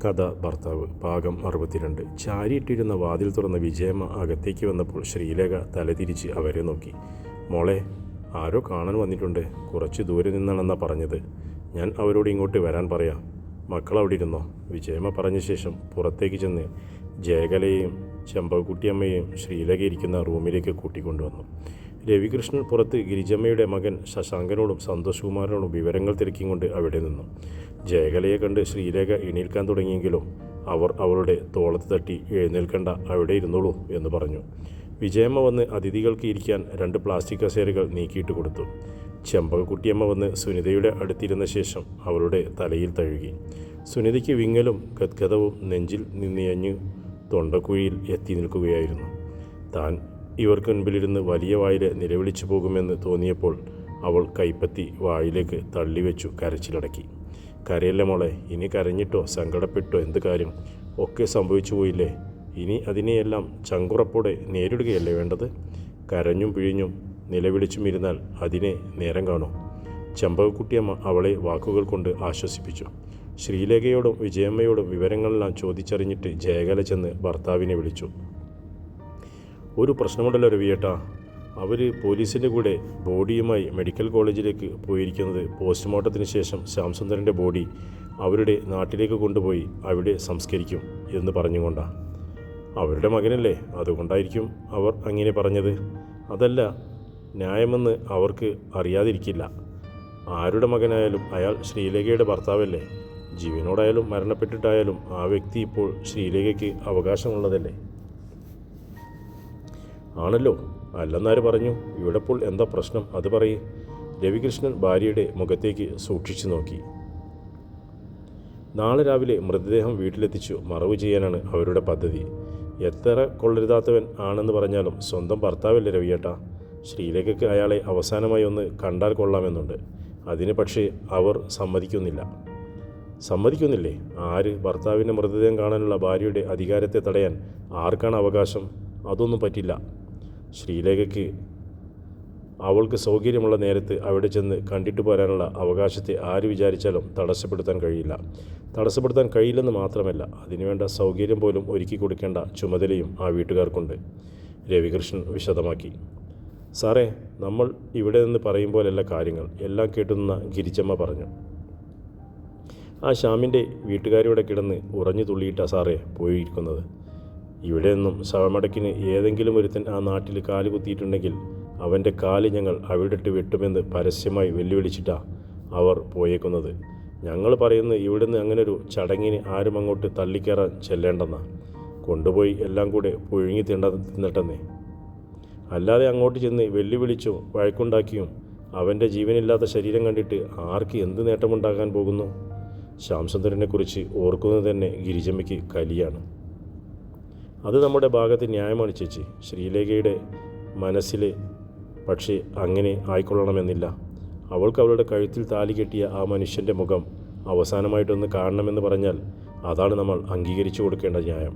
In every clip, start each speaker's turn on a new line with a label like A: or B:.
A: കഥ ഭർത്താവ് ഭാഗം 62. ചാരിയിട്ടിരുന്ന വാതിൽ തുറന്ന വിജയമ്മ അകത്തേക്ക് വന്നപ്പോൾ ശ്രീലേഖ തലതിരിച്ച് അവരെ നോക്കി. മോളെ, ആരോ കാണാൻ വന്നിട്ടുണ്ട്. കുറച്ച് ദൂരെ നിന്നാണെന്നാണ് പറഞ്ഞത്. ഞാൻ അവരോട് ഇങ്ങോട്ട് വരാൻ പറയാം. മക്കൾ അവിടെ ഇരുന്നോ? വിജയമ്മ പറഞ്ഞ ശേഷം പുറത്തേക്ക് ചെന്ന് ജയകലയെയും ചെമ്പകുട്ടിയമ്മയെയും ശ്രീലേഖ ഇരിക്കുന്ന റൂമിലേക്ക് കൂട്ടിക്കൊണ്ടുവന്നു. രവികൃഷ്ണൻ പുറത്ത് ഗിരിജമ്മയുടെ മകൻ ശശാങ്കനോടും സന്തോഷ് കുമാറിനോടും വിവരങ്ങൾ തിരക്കിക്കൊണ്ട് അവിടെ നിന്നു. ജയകലയെ കണ്ട് ശ്രീലേഖ എണീൽക്കാൻ തുടങ്ങിയെങ്കിലും അവർ അവളുടെ തോളത്ത് തട്ടി എഴുന്നേൽക്കണ്ട, അവിടെ ഇരുന്നോളൂ എന്ന് പറഞ്ഞു. വിജയമ്മ വന്ന് അതിഥികൾക്ക് ഇരിക്കാൻ 2 പ്ലാസ്റ്റിക് കസേരകൾ നീക്കിയിട്ട് കൊടുത്തു. ചെമ്പകക്കുട്ടിയമ്മ വന്ന് സുനിതയുടെ അടുത്തിരുന്ന ശേഷം അവളുടെ തലയിൽ തഴുകി. സുനിതയ്ക്ക് വിങ്ങലും ഗദ്ഗതവും നെഞ്ചിൽ നിന്നിയഞ്ഞ് തൊണ്ടക്കുഴിയിൽ എത്തി നിൽക്കുകയായിരുന്നു. താൻ ഇവർക്ക് മുൻപിലിരുന്ന് വലിയ വായിലെ നിലവിളിച്ചു പോകുമെന്ന് തോന്നിയപ്പോൾ അവൾ കൈപ്പത്തി വായിലേക്ക് തള്ളിവെച്ചു കരച്ചിലടക്കി. കരയല്ല മോളെ, ഇനി കരഞ്ഞിട്ടോ സങ്കടപ്പെട്ടോ എന്ത് കാര്യം? ഒക്കെ സംഭവിച്ചു പോയില്ലേ. ഇനി അതിനെയെല്ലാം ചങ്കുറപ്പോടെ നേരിടുകയല്ലേ വേണ്ടത്? കരഞ്ഞും പിഴിഞ്ഞും നിലവിളിച്ചും ഇരുന്നാൽ അതിനെ നേരം കാണും. ചെമ്പകക്കുട്ടിയമ്മ അവളെ വാക്കുകൾ കൊണ്ട് ആശ്വസിപ്പിച്ചു. ശ്രീലേഖയോടും വിജയമ്മയോടും വിവരങ്ങളെല്ലാം ചോദിച്ചറിഞ്ഞിട്ട് ജയകല ചെന്ന് ഭർത്താവിനെ വിളിച്ചു. ഒരു പ്രശ്നമുണ്ടല്ലോ രവിയേട്ടാ. അവർ പോലീസിൻ്റെ കൂടെ ബോഡിയുമായി മെഡിക്കൽ കോളേജിലേക്ക് പോയിരിക്കുന്നത് പോസ്റ്റ്മോർട്ടത്തിന് ശേഷം ശ്യാംസുന്ദരൻ്റെ ബോഡി അവരുടെ നാട്ടിലേക്ക് കൊണ്ടുപോയി അവിടെ സംസ്കരിക്കും എന്ന് പറഞ്ഞുകൊണ്ടാണ്. അവരുടെ മകനല്ലേ, അതുകൊണ്ടായിരിക്കും അവർ അങ്ങനെ പറഞ്ഞത്. അതല്ല, ന്യായമെന്ന് അവർക്ക് അറിയാതിരിക്കില്ല. ആരുടെ മകനായാലും അയാൾ ശ്രീലേഖയുടെ ഭർത്താവല്ലേ. ജീവനോടായാലും മരണപ്പെട്ടിട്ടായാലും ആ വ്യക്തി ഇപ്പോൾ ശ്രീലേഖയ്ക്ക് അവകാശമുള്ളതല്ലേ. ആണല്ലോ, അല്ലെന്നാര് പറഞ്ഞു? ഇവിടെ ഇപ്പോൾ എന്താ പ്രശ്നം, അത് പറയേ. രവികൃഷ്ണൻ ഭാര്യയുടെ മുഖത്തേക്ക് സൂക്ഷിച്ചു നോക്കി. നാളെ രാവിലെ മൃതദേഹം വീട്ടിലെത്തിച്ചു മറവ് ചെയ്യാനാണ് അവരുടെ പദ്ധതി. എത്ര കൊള്ളരുതാത്തവൻ ആണെന്ന് പറഞ്ഞാലും സ്വന്തം ഭർത്താവല്ലേ രവിയേട്ടാ. ശ്രീലേഖയ്ക്ക് അയാളെ അവസാനമായി ഒന്ന് കണ്ടാൽ കൊള്ളാമെന്നുണ്ട്. അതിന് പക്ഷേ അവർ സമ്മതിക്കുന്നില്ലേ? ആര്? ഭർത്താവിൻ്റെ മൃതദേഹം കാണാനുള്ള ഭാര്യയുടെ അധികാരത്തെ തടയാൻ ആർക്കാണ് അവകാശം? അതൊന്നും പറ്റില്ല. ശ്രീലേഖയ്ക്ക് അവൾക്ക് സൗകര്യമുള്ള നേരത്ത് അവിടെ ചെന്ന് കണ്ടിട്ട് പോരാനുള്ള അവകാശത്തെ ആര് വിചാരിച്ചാലും തടസ്സപ്പെടുത്താൻ കഴിയില്ലെന്ന് മാത്രമല്ല, അതിനുവേണ്ട സൗകര്യം പോലും ഒരുക്കി കൊടുക്കേണ്ട ചുമതലയും ആ വീട്ടുകാർക്കുണ്ട്. രവികൃഷ്ണൻ വിശദമാക്കി. സാറേ, നമ്മൾ ഇവിടെ നിന്ന് പറയും പോലെയല്ല കാര്യങ്ങൾ. എല്ലാം കേട്ടുനിന്ന ഗിരിജമ്മ പറഞ്ഞു. ആ ശ്യാമിൻ്റെ വീട്ടുകാരിവിടെ കിടന്ന് ഉറഞ്ഞു തുള്ളിയിട്ടാ സാറേ പോയിരിക്കുന്നത്. ഇവിടെ നിന്നും ശവമടക്കിന് ഏതെങ്കിലും ഒരുത്തൻ ആ നാട്ടിൽ കാല് കുത്തിയിട്ടുണ്ടെങ്കിൽ അവൻ്റെ കാല് ഞങ്ങൾ അവിടിട്ട് വെട്ടുമെന്ന് പരസ്യമായി വെല്ലുവിളിച്ചിട്ടാ അവർ പോയേക്കുന്നത്. ഞങ്ങൾ പറയുന്നത് ഇവിടുന്ന് അങ്ങനൊരു ചടങ്ങിന് ആരും അങ്ങോട്ട് തള്ളിക്കയറാൻ ചെല്ലേണ്ടെന്നാ. കൊണ്ടുപോയി എല്ലാം കൂടെ പുഴുങ്ങി തിന്നിട്ടെന്നേ. അല്ലാതെ അങ്ങോട്ട് ചെന്ന് വെല്ലുവിളിച്ചും വഴക്കുണ്ടാക്കിയും അവൻ്റെ ജീവനില്ലാത്ത ശരീരം കണ്ടിട്ട് ആർക്ക് എന്ത് നേട്ടമുണ്ടാകാൻ പോകുന്നു? ശ്യാംസുന്ദരനെക്കുറിച്ച് ഓർക്കുന്നത് തന്നെ ഗിരിജമ്മയ്ക്ക് കലിയാണ്. അത് നമ്മുടെ ഭാഗത്ത് ന്യായമാണ് ചേച്ചി. ശ്രീലേഖയുടെ മനസ്സിൽ പക്ഷേ അങ്ങനെ ആയിക്കൊള്ളണമെന്നില്ല. അവൾക്ക് അവളുടെ കഴുത്തിൽ താലി കെട്ടിയ ആ മനുഷ്യൻ്റെ മുഖം അവസാനമായിട്ടൊന്ന് കാണണമെന്ന് പറഞ്ഞാൽ അതാണ് നമ്മൾ അംഗീകരിച്ചു കൊടുക്കേണ്ട ന്യായം.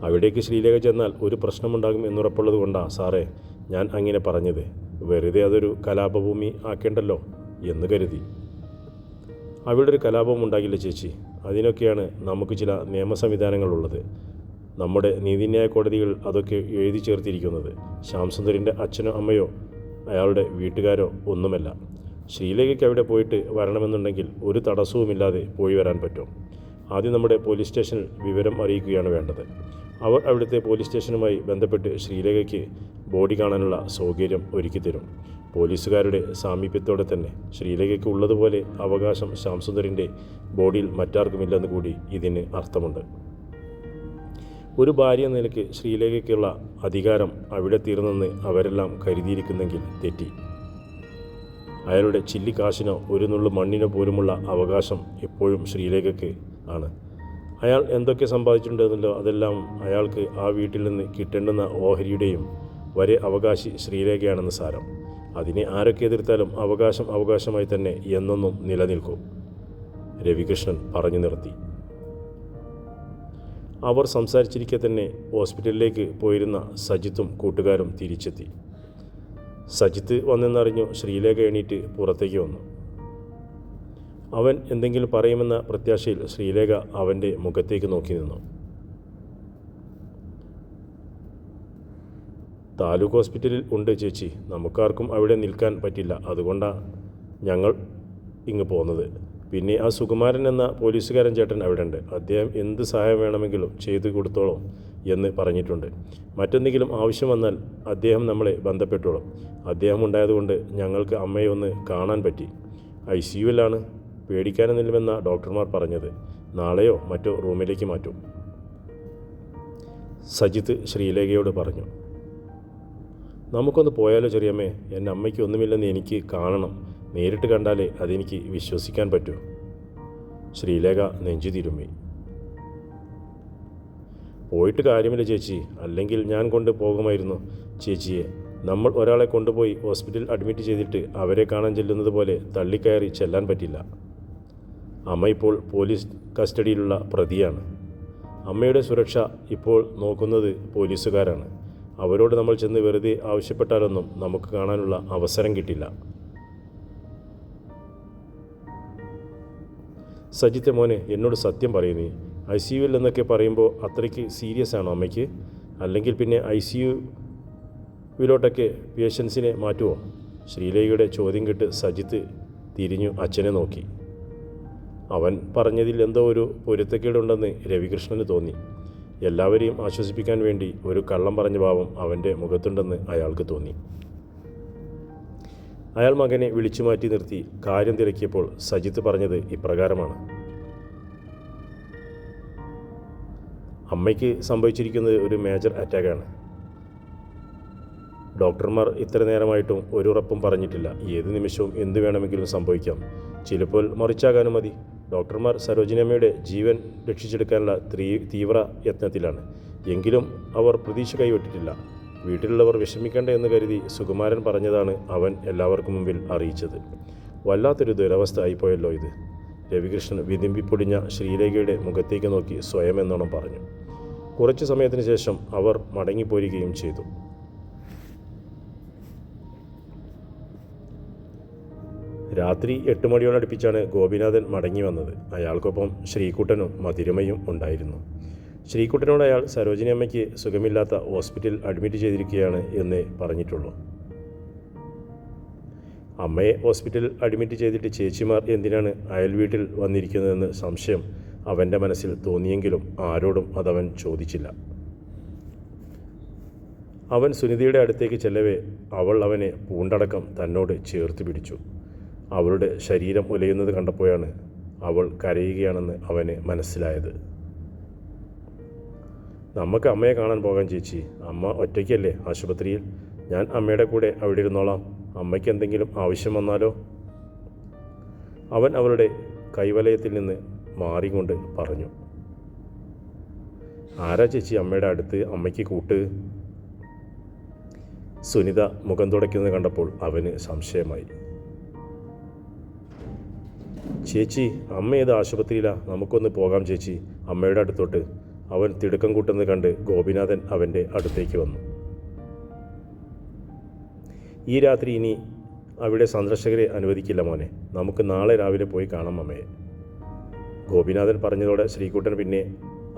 A: അവിടേക്ക് ശ്രീലേഖ ചെന്നാൽ ഒരു പ്രശ്നമുണ്ടാകും എന്നുറപ്പുള്ളത് കൊണ്ടാണ് സാറേ ഞാൻ അങ്ങനെ പറഞ്ഞത്. വെറുതെ അതൊരു കലാപഭൂമി ആക്കേണ്ടല്ലോ എന്ന് കരുതി. അവിടെ ഒരു കലാപം ഉണ്ടാകില്ല ചേച്ചി. അതിനൊക്കെയാണ് നമുക്ക് ചില നിയമ സംവിധാനങ്ങളുള്ളത്. നമ്മുടെ നീതിന്യായ കോടതികൾ അതൊക്കെ എഴുതി ചേർത്തിരിക്കുന്നത്. ശ്യാംസുന്ദരിൻ്റെ അച്ഛനോ അമ്മയോ അയാളുടെ വീട്ടുകാരോ ഒന്നുമല്ല. ശ്രീലേഖയ്ക്ക് അവിടെ പോയിട്ട് വരണമെന്നുണ്ടെങ്കിൽ ഒരു തടസ്സവുമില്ലാതെ പോയി വരാൻ പറ്റും. ആദ്യം നമ്മുടെ പോലീസ് സ്റ്റേഷനിൽ വിവരം അറിയിക്കുകയാണ് വേണ്ടത്. അവർ അവിടുത്തെ പോലീസ് സ്റ്റേഷനുമായി ബന്ധപ്പെട്ട് ശ്രീലേഖയ്ക്ക് ബോഡി കാണാനുള്ള സൗകര്യം ഒരുക്കിത്തരും. പോലീസുകാരുടെ സാമീപ്യത്തോടെ തന്നെ ശ്രീലേഖയ്ക്ക് ഉള്ളതുപോലെ അവകാശം ശ്യാംസുന്ദരിൻ്റെ ബോഡിയിൽ മറ്റാർക്കുമില്ലെന്ന് കൂടി ഇതിന് അർത്ഥമുണ്ട്. ഒരു ഭാര്യ എന്ന നിലയ്ക്ക് ശ്രീലേഖയ്ക്കുള്ള അധികാരം അവിടെ തീർന്നെന്ന് അവരെല്ലാം കരുതിയിരിക്കുന്നെങ്കിൽ തെറ്റി. അയാളുടെ ചില്ലിക്കാശിനോ ഒരു നുള്ളു മണ്ണിനോ പോലുമുള്ള അവകാശം എപ്പോഴും ശ്രീലേഖയ്ക്ക് ആണ്. അയാൾ എന്തൊക്കെ സമ്പാദിച്ചിട്ടുണ്ടെന്നല്ലോ അതെല്ലാം അയാൾക്ക് ആ വീട്ടിൽ നിന്ന് കിട്ടേണ്ടുന്ന ഓഹരിയുടെയും വരെ അവകാശി ശ്രീലേഖയാണെന്ന് സാരം. അതിനെ ആരൊക്കെ എതിർത്താലും അവകാശമായി തന്നെ എന്നൊന്നും നിലനിൽക്കും. രവികൃഷ്ണൻ പറഞ്ഞു നിർത്തി. അവർ സംസാരിച്ചിരിക്കെ തന്നെ ഹോസ്പിറ്റലിലേക്ക് പോയിരുന്ന സജിത്തും കൂട്ടുകാരും തിരിച്ചെത്തി. സജിത്ത് വന്നെന്നറിഞ്ഞു ശ്രീലേഖ എണീറ്റ് പുറത്തേക്ക് വന്നു. അവൻ എന്തെങ്കിലും പറയുമെന്ന പ്രത്യാശയിൽ ശ്രീലേഖ അവൻ്റെ മുഖത്തേക്ക് നോക്കി നിന്നു. താലൂക്ക് ഹോസ്പിറ്റലിൽ ഉണ്ട് ചേച്ചി. നമുക്കാർക്കും അവിടെ നിൽക്കാൻ പറ്റില്ല. അതുകൊണ്ടാണ് ഞങ്ങൾ ഇങ്ങ് പോകുന്നത്. പിന്നെ ആ സുകുമാരൻ എന്ന പോലീസുകാരൻ ചേട്ടൻ അവിടെ ഉണ്ട്. അദ്ദേഹം എന്ത് സഹായം വേണമെങ്കിലും ചെയ്തു കൊടുത്തോളൂ എന്ന് പറഞ്ഞിട്ടുണ്ട്. മറ്റെന്തെങ്കിലും ആവശ്യം വന്നാൽ അദ്ദേഹം നമ്മളെ ബന്ധപ്പെട്ടോളും. അദ്ദേഹം ഉണ്ടായതുകൊണ്ട് ഞങ്ങൾക്ക് അമ്മയെ ഒന്ന് കാണാൻ പറ്റി. ICUവിലാണ്. പേടിക്കാനൊന്നുമില്ലെന്ന ഡോക്ടർമാർ പറഞ്ഞത്. നാളെയോ മറ്റോ റൂമിലേക്ക് മാറ്റും. സജിത്ത് ശ്രീലേഖയോട് പറഞ്ഞു. നമുക്കൊന്ന് പോയാലോ ചെറിയമ്മേ? എൻ്റെ അമ്മയ്ക്ക് ഒന്നുമില്ലെന്ന് എനിക്ക് കാണണം. നേരിട്ട് കണ്ടാലേ അതെനിക്ക് വിശ്വസിക്കാൻ പറ്റൂ. ശ്രീലേഖ നെഞ്ചു തിരുമ്മി. പോയിട്ട് കാര്യമില്ല ചേച്ചി. അല്ലെങ്കിൽ ഞാൻ കൊണ്ട് പോകുമായിരുന്നു ചേച്ചിയെ. നമ്മൾ ഒരാളെ കൊണ്ടുപോയി ഹോസ്പിറ്റലിൽ അഡ്മിറ്റ് ചെയ്തിട്ട് അവരെ കാണാൻ ചെല്ലുന്നത് പോലെ തള്ളിക്കയറി ചെല്ലാൻ പറ്റില്ല. അമ്മ ഇപ്പോൾ പോലീസ് കസ്റ്റഡിയിലുള്ള പ്രതിയാണ്. അമ്മയുടെ സുരക്ഷ ഇപ്പോൾ നോക്കുന്നത് പോലീസുകാരാണ്. അവരോട് നമ്മൾ ചെന്ന് വെറുതെ ആവശ്യപ്പെട്ടാലൊന്നും നമുക്ക് കാണാനുള്ള അവസരം കിട്ടില്ല. സജിത്തെ മോനെ, എന്നോട് സത്യം പറയുന്നേ. ICUവിൽ എന്നൊക്കെ പറയുമ്പോൾ അത്രയ്ക്ക് സീരിയസ് ആണോ അമ്മയ്ക്ക്? അല്ലെങ്കിൽ പിന്നെ ICUവിലോട്ടൊക്കെ പേഷ്യൻസിനെ മാറ്റുമോ? ശ്രീലേഖയുടെ ചോദ്യം കേട്ട് സജിത്ത് തിരിഞ്ഞു അച്ഛനെ നോക്കി. അവൻ പറഞ്ഞതിൽ എന്തോ ഒരു പൊരുത്തക്കേടുണ്ടെന്ന് രവികൃഷ്ണന് തോന്നി. എല്ലാവരെയും ആശ്വസിപ്പിക്കാൻ വേണ്ടി ഒരു കള്ളം പറഞ്ഞ ഭാവം അവൻ്റെ മുഖത്തുണ്ടെന്ന് അയാൾക്ക് തോന്നി. അയാൾ മകനെ വിളിച്ചു മാറ്റി നിർത്തി കാര്യം തിരക്കിയപ്പോൾ സജിത്ത് പറഞ്ഞത് ഇപ്രകാരമാണ്. അമ്മയ്ക്ക് സംഭവിച്ചിരിക്കുന്നത് ഒരു മേജർ അറ്റാക്കാണ്. ഡോക്ടർമാർ ഇത്ര നേരമായിട്ടും ഒരു ഉറപ്പും പറഞ്ഞിട്ടില്ല. ഏത് നിമിഷവും എന്തു വേണമെങ്കിലും സംഭവിക്കാം. ചിലപ്പോൾ മറിച്ചാകാനും മതി. ഡോക്ടർമാർ സരോജിനിയമ്മയുടെ ജീവൻ രക്ഷിച്ചെടുക്കാനുള്ള തീവ്ര യത്നത്തിലാണ്. എങ്കിലും അവർ പ്രതീക്ഷ കൈവിട്ടിട്ടില്ല. വീട്ടിലുള്ളവർ വിഷമിക്കേണ്ട എന്ന് കരുതി സുകുമാരൻ പറഞ്ഞതാണ് അവൻ എല്ലാവർക്കും മുമ്പിൽ അറിയിച്ചത്. വല്ലാത്തൊരു ദുരവസ്ഥ ആയിപ്പോയല്ലോ ഇത്. രവികൃഷ്ണൻ വിതുമ്പിപ്പൊടിഞ്ഞ ശ്രീലേഖയുടെ മുഖത്തേക്ക് നോക്കി സ്വയം എന്നോണം പറഞ്ഞു. കുറച്ചു സമയത്തിന് ശേഷം അവർ മടങ്ങിപ്പോരുകയും ചെയ്തു. രാത്രി 8 മണിയോടടുപ്പിച്ചാണ് ഗോപിനാഥൻ മടങ്ങി വന്നത്. അയാൾക്കൊപ്പം ശ്രീകുട്ടനും മധുരമയും ഉണ്ടായിരുന്നു. ശ്രീകുട്ടനോട് അയാൾ സരോജിനി അമ്മയ്ക്ക് സുഖമില്ലാത്ത ഹോസ്പിറ്റലിൽ അഡ്മിറ്റ് ചെയ്തിരിക്കുകയാണ് എന്നേ പറഞ്ഞിട്ടുള്ളൂ. അമ്മയെ ഹോസ്പിറ്റലിൽ അഡ്മിറ്റ് ചെയ്തിട്ട് ചേച്ചിമാർ എന്തിനാണ് അയൽ വീട്ടിൽ വന്നിരിക്കുന്നതെന്ന് സംശയം അവൻ്റെ മനസ്സിൽ തോന്നിയെങ്കിലും ആരോടും അതവൻ ചോദിച്ചില്ല. അവൻ സുനിതയുടെ അടുത്തേക്ക് ചെല്ലവേ അവൾ അവനെ പൂണ്ടടക്കം തന്നോട് ചേർത്ത് പിടിച്ചു. അവളുടെ ശരീരം ഉലയുന്നത് കണ്ടപ്പോഴാണ് അവൾ കരയുകയാണെന്ന് അവന് മനസ്സിലായത്. നമുക്ക് അമ്മയെ കാണാൻ പോകാം ചേച്ചി. അമ്മ ഒറ്റയ്ക്കല്ലേ ആശുപത്രിയിൽ? ഞാൻ അമ്മയുടെ കൂടെ അവിടെ ഇരുന്നോളാം. അമ്മയ്ക്ക് എന്തെങ്കിലും ആവശ്യം വന്നാലോ? അവൻ അവളുടെ കൈവലയത്തിൽ നിന്ന് മാറിക്കൊണ്ട് പറഞ്ഞു. ആരാ ചേച്ചി അമ്മയുടെ അടുത്ത് അമ്മയ്ക്ക് കൂട്ട്? സുനിത മുഖം തുടയ്ക്കുന്നത് കണ്ടപ്പോൾ അവന് സംശയമായി. ചേച്ചി, അമ്മ ഏത് ആശുപത്രിയിലാണ്? നമുക്കൊന്ന് പോകാം ചേച്ചി അമ്മയുടെ അടുത്തോട്ട്. അവൻ തിടുക്കം കൂട്ടുന്നത് കണ്ട് ഗോപിനാഥൻ അവൻ്റെ അടുത്തേക്ക് വന്നു. ഈ രാത്രി ഇനി അവിടെ സന്ദർശകരെ അനുവദിക്കില്ല മോനെ. നമുക്ക് നാളെ രാവിലെ പോയി കാണാം അമ്മയെ. ഗോപിനാഥൻ പറഞ്ഞതോടെ ശ്രീകുട്ടൻ പിന്നെ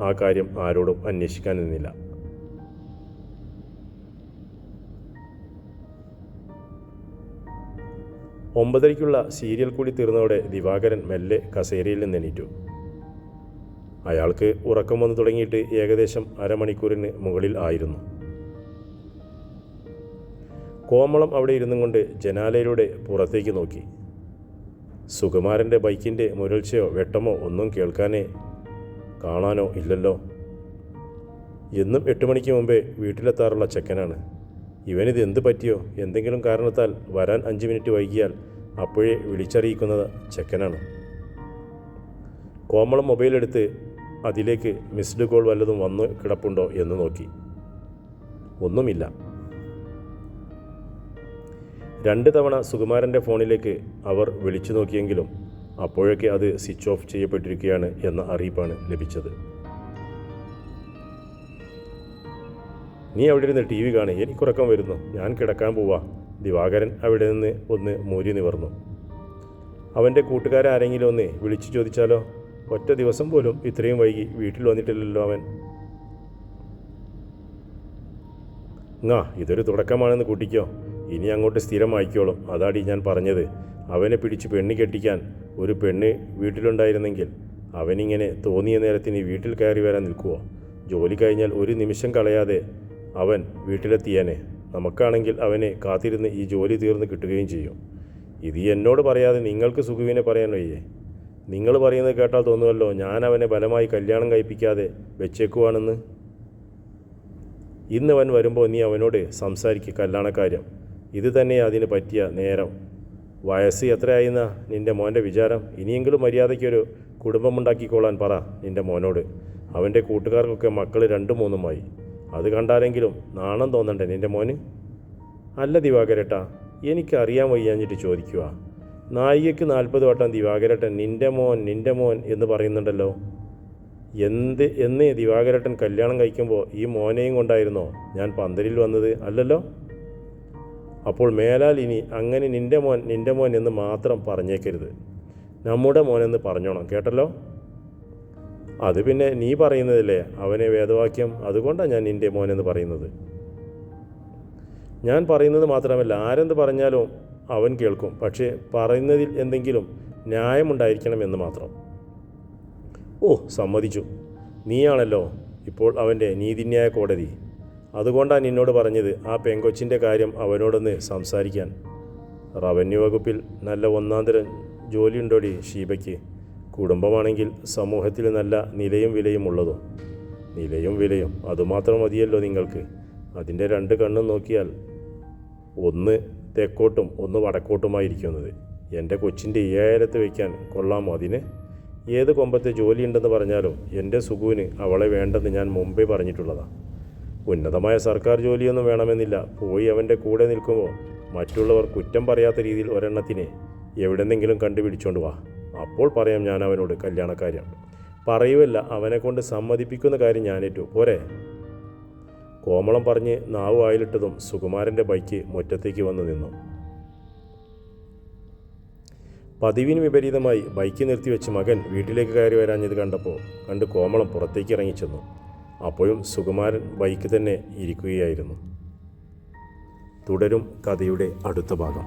A: ആ കാര്യം ആരോടും അന്വേഷിക്കാൻ നിന്നില്ല. 9:30-ക്കുള്ള സീരിയൽ കൂടി തീർന്നതോടെ ദിവാകരൻ മെല്ലെ കസേരയിൽ നിന്ന് എണീറ്റു. അയാൾക്ക് ഉറക്കം വന്നു തുടങ്ങിയിട്ട് ഏകദേശം അരമണിക്കൂറിന് മുകളിൽ ആയിരുന്നു. കോമളം അവിടെ ഇരുന്നും കൊണ്ട് ജനാലയിലൂടെ പുറത്തേക്ക് നോക്കി. സുകുമാരൻ്റെ ബൈക്കിൻ്റെ മുരൾച്ചയോ വെട്ടമോ ഒന്നും കേൾക്കാനേ കാണാനോ ഇല്ലല്ലോ. എന്നും 8 മണിക്ക് മുമ്പേ വീട്ടിലെത്താറുള്ള ചെക്കനാണ്. ഇവനിത് എന്ത് പറ്റിയോ? എന്തെങ്കിലും കാരണത്താൽ വരാൻ 5 മിനിറ്റ് വൈകിയാൽ അപ്പോഴേ വിളിച്ചറിയിക്കുന്ന ചെക്കനാണ്. കോമളം മൊബൈലെടുത്ത് അതിലേക്ക് മിസ്ഡ് കോൾ വല്ലതും വന്ന് കിടപ്പുണ്ടോ എന്ന് നോക്കി. ഒന്നുമില്ല. 2 തവണ സുകുമാരൻ്റെ ഫോണിലേക്ക് അവർ വിളിച്ചു നോക്കിയെങ്കിലും അപ്പോഴൊക്കെ അത് സ്വിച്ച് ഓഫ് ചെയ്യപ്പെട്ടിരിക്കുകയാണ് എന്ന അറിയിപ്പാണ് ലഭിച്ചത്. നീ അവിടെ ഇരുന്ന് TV കാണുക, എനിക്കുറക്കം വരുന്നു, ഞാൻ കിടക്കാൻ പോവാ. ദിവാകരൻ അവിടെ നിന്ന് ഒന്ന് മൂരി നിവർന്നു. അവൻ്റെ കൂട്ടുകാരെ ആരെങ്കിലും ഒന്ന് വിളിച്ചു ചോദിച്ചാലോ? ഒറ്റ ദിവസം പോലും ഇത്രയും വൈകി വീട്ടിൽ വന്നിട്ടില്ലല്ലോ അവൻ. ഇതൊരു തുടക്കമാണെന്ന് കൂട്ടിക്കോ. ഇനി അങ്ങോട്ട് സ്ഥിരമായിക്കോളും. അതാടി ഞാൻ പറഞ്ഞത്. അവനെ പിടിച്ച് പെണ്ണ് കെട്ടിക്കാൻ ഒരു പെണ്ണ് വീട്ടിലുണ്ടായിരുന്നെങ്കിൽ അവനിങ്ങനെ തോന്നിയ നേരത്തിന് വീട്ടിൽ കയറി വരാൻ നിൽക്കുമോ? ജോലി കഴിഞ്ഞാൽ ഒരു നിമിഷം കളയാതെ അവൻ വീട്ടിലെത്തിയേനെ. നമുക്കാണെങ്കിൽ അവനെ കാത്തിരുന്ന് ഈ ജോലി തീർന്ന് കിട്ടുകയും ചെയ്യും. ഇത് എന്നോട് പറയാതെ നിങ്ങൾക്ക് സുഖുവിനെ പറയാൻ വയ്യേ? നിങ്ങൾ പറയുന്നത് കേട്ടാൽ തോന്നുമല്ലോ ഞാൻ അവനെ ബലമായി കല്യാണം കഴിപ്പിക്കാതെ വെച്ചേക്കുവാണെന്ന്. ഇന്ന് അവൻ വരുമ്പോൾ നീ അവനോട് സംസാരിക്കുക കല്യാണക്കാര്യം. ഇത് തന്നെ അതിന് പറ്റിയ നേരം. വയസ്സ് എത്രയായിന്നാ നിൻ്റെ മോൻ്റെ വിചാരം? ഇനിയെങ്കിലും മര്യാദയ്ക്കൊരു കുടുംബമുണ്ടാക്കിക്കോളാൻ പറ നിൻ്റെ മോനോട്. അവൻ്റെ കൂട്ടുകാർക്കൊക്കെ മക്കൾ 2-3 അത് കണ്ടാലെങ്കിലും നാണം തോന്നണ്ടേ നിൻ്റെ മോന്? അല്ല ദിവാകരേട്ടാ, എനിക്കറിയാൻ വയ്യാഞ്ഞിട്ട് ചോദിക്കുക. നായികയ്ക്ക് 40 വട്ടം ദിവാകരേട്ടൻ നിൻ്റെ മോൻ എന്ന് പറയുന്നുണ്ടല്ലോ. എന്ന് ദിവാകരേട്ടൻ കല്യാണം കഴിക്കുമ്പോൾ ഈ മോനെയും കൊണ്ടായിരുന്നോ ഞാൻ പന്തലിൽ വന്നത്? അല്ലല്ലോ. അപ്പോൾ മേലാൽ ഇനി അങ്ങനെ നിൻ്റെ മോൻ എന്ന് മാത്രം പറഞ്ഞേക്കരുത്. നമ്മുടെ മോനെന്ന് പറഞ്ഞോണം, കേട്ടല്ലോ. അത് പിന്നെ നീ പറയുന്നതല്ലേ അവനെ വേദവാക്യം. അതുകൊണ്ടാണ് ഞാൻ നിൻ്റെ മോനെന്ന് പറയുന്നത്. ഞാൻ പറയുന്നത് മാത്രമല്ല, ആരെന്ത് പറഞ്ഞാലും അവൻ കേൾക്കും. പക്ഷേ പറയുന്നതിൽ എന്തെങ്കിലും ന്യായമുണ്ടായിരിക്കണമെന്ന് മാത്രം. സമ്മതിച്ചു. നീയാണല്ലോ ഇപ്പോൾ അവൻ്റെ നീതിന്യായ കോടതി. അതുകൊണ്ടാണ് നിന്നോട് പറഞ്ഞത് ആ പെങ്കൊച്ചിൻ്റെ കാര്യം അവനോടൊന്ന് സംസാരിക്കാൻ. റവന്യൂ വകുപ്പിൽ നല്ല ഒന്നാന്തരം ജോലിയുണ്ടോടി ഷീബയ്ക്ക്? കുടുംബമാണെങ്കിൽ സമൂഹത്തിൽ നല്ല നിലയും വിലയും ഉള്ളതും. നിലയും വിലയും അതുമാത്രം മതിയല്ലോ നിങ്ങൾക്ക്. അതിൻ്റെ 2 കണ്ണും നോക്കിയാൽ ഒന്ന് തെക്കോട്ടും ഒന്ന് വടക്കോട്ടുമായിരിക്കുന്നത്. എൻ്റെ കൊച്ചിൻ്റെ ഏലത്ത് വയ്ക്കാൻ കൊള്ളാമോ അതിന്? ഏത് കൊമ്പത്തെ ജോലിയുണ്ടെന്ന് പറഞ്ഞാലും എൻ്റെ സുഖുവിന് അവളെ വേണ്ടെന്ന് ഞാൻ മുമ്പേ പറഞ്ഞിട്ടുള്ളതാണ്. ഉന്നതമായ സർക്കാർ ജോലിയൊന്നും വേണമെന്നില്ല. പോയി അവൻ്റെ കൂടെ നിൽക്കുമ്പോൾ മറ്റുള്ളവർ കുറ്റം പറയാത്ത രീതിയിൽ ഒരെണ്ണത്തിനെ എവിടെന്നെങ്കിലും കണ്ടുപിടിച്ചോണ്ട് വാ. അപ്പോൾ പറയാം ഞാൻ അവനോട് കല്യാണക്കാര്യം. പറയുമല്ല, അവനെ കൊണ്ട് സമ്മതിപ്പിക്കുന്ന കാര്യം ഞാനേറ്റു. പോരെ? കോമളം പറഞ്ഞ് നാവ് വായിലിട്ടതും സുകുമാരൻ്റെ ബൈക്ക് മുറ്റത്തേക്ക് വന്നു നിന്നു. പതിവിന് വിപരീതമായി ബൈക്ക് നിർത്തിവെച്ച് മകൻ വീട്ടിലേക്ക് കയറി വരാഞ്ഞത് കണ്ട് കോമളം പുറത്തേക്ക് ഇറങ്ങിച്ചെന്നു. അപ്പോഴും സുകുമാരൻ ബൈക്ക് തന്നെ ഇരിക്കുകയായിരുന്നു. തുടരും കഥയുടെ അടുത്ത ഭാഗം.